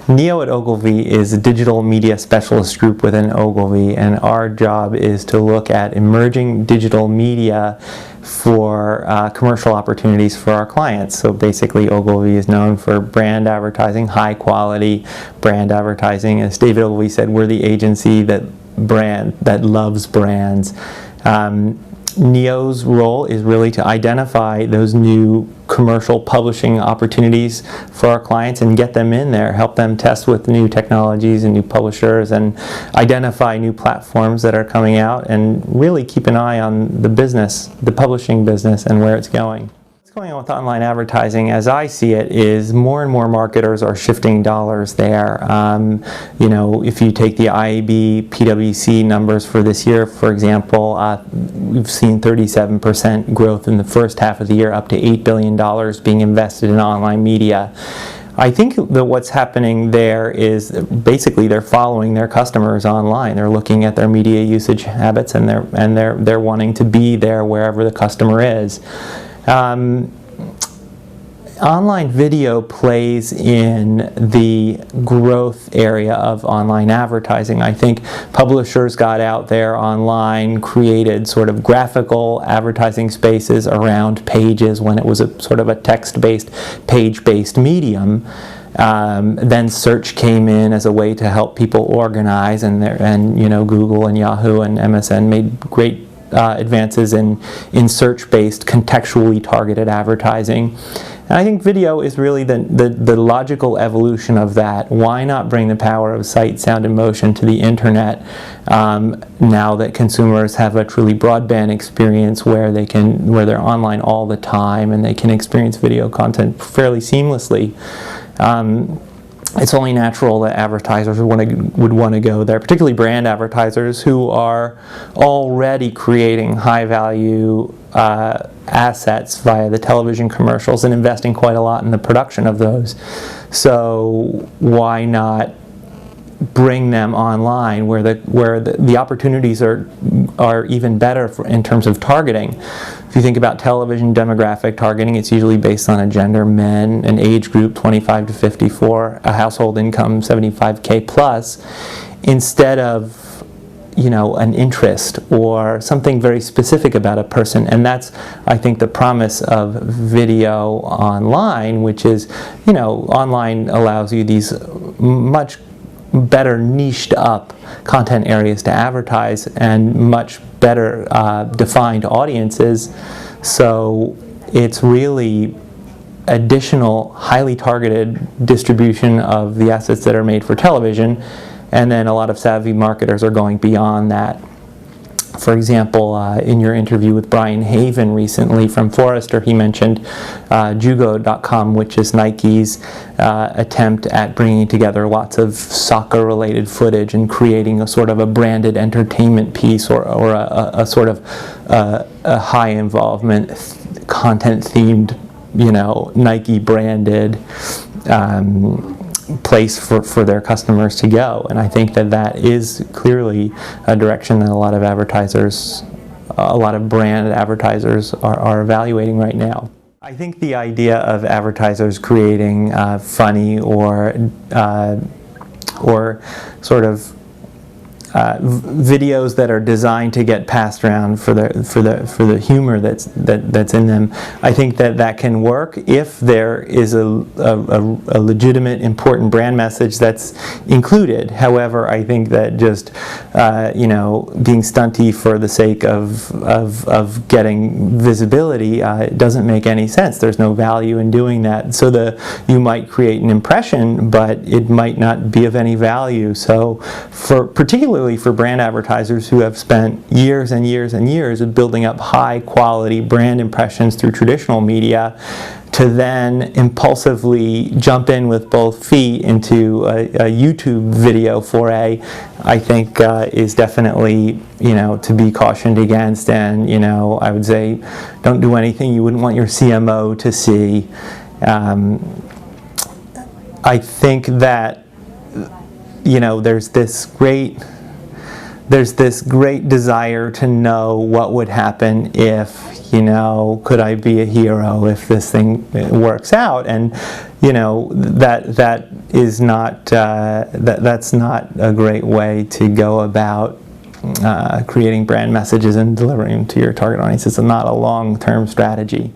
Neo at Ogilvy is a digital media specialist group within Ogilvy, and our job is to look at emerging digital media for commercial opportunities for our clients. So basically Ogilvy is known for brand advertising, high quality brand advertising. As David Ogilvy said, we're the agency that loves brands. Neo's role is really to identify those new commercial publishing opportunities for our clients and get them in there, help them test with new technologies and new publishers, and identify new platforms that are coming out, and really keep an eye on the business, the publishing business, and where it's going. What's going on with online advertising, as I see it, is more and more marketers are shifting dollars there. You know, if you take the IAB PwC numbers for this year, for example, we've seen 37% growth in the first half of the year, up to $8 billion being invested in online media. I think that what's happening there is basically they're following their customers online. They're looking at their media usage habits, and they're wanting to be there wherever the customer is. Online video plays in the growth area of online advertising. I think publishers got out there online, created sort of graphical advertising spaces around pages when it was a sort of a text-based, page-based medium. Then search came in as a way to help people organize, and you know, Google and Yahoo and MSN made great advances in search-based, contextually targeted advertising. And I think video is really the logical evolution of that. Why not bring the power of sight, sound, and motion to the internet now that consumers have a truly broadband experience where they're online all the time and they can experience video content fairly seamlessly. It's only natural that advertisers would want to go there, particularly brand advertisers who are already creating high-value assets via the television commercials and investing quite a lot in the production of those. So why not bring them online where the opportunities are even better in terms of targeting? If you think about television demographic targeting, it's usually based on a gender, men, an age group 25 to 54, a household income 75K plus, instead of, you know, an interest or something very specific about a person. And that's, I think, the promise of video online, which is, you know, online allows you these much better niched up content areas to advertise and much better defined audiences. So it's really additional highly targeted distribution of the assets that are made for television, and then a lot of savvy marketers are going beyond that. For example, in your interview with Brian Haven recently from Forrester, he mentioned Joga.com, which is Nike's attempt at bringing together lots of soccer-related footage and creating a sort of a branded entertainment piece, or a sort of a high-involvement, content-themed, you know, Nike-branded place for their customers to go. And I think that is clearly a direction that a lot of advertisers, a lot of brand advertisers are evaluating right now. I think the idea of advertisers creating funny or sort of videos that are designed to get passed around for the humor that's in them, I think that can work if there is a legitimate, important brand message that's included. However, I think that just you know, being stunty for the sake of getting visibility doesn't make any sense. There's no value in doing that. So you might create an impression, but it might not be of any value. So particularly for brand advertisers who have spent years and years and years of building up high quality brand impressions through traditional media, to then impulsively jump in with both feet into a YouTube video foray, I think is definitely, you know, to be cautioned against. And, you know, I would say don't do anything you wouldn't want your CMO to see. I think that, you know, there's this great there's this great desire to know what would happen if, could I be a hero if this thing works out? And, that is not, that's not a great way to go about creating brand messages and delivering them to your target audience. It's not a long-term strategy.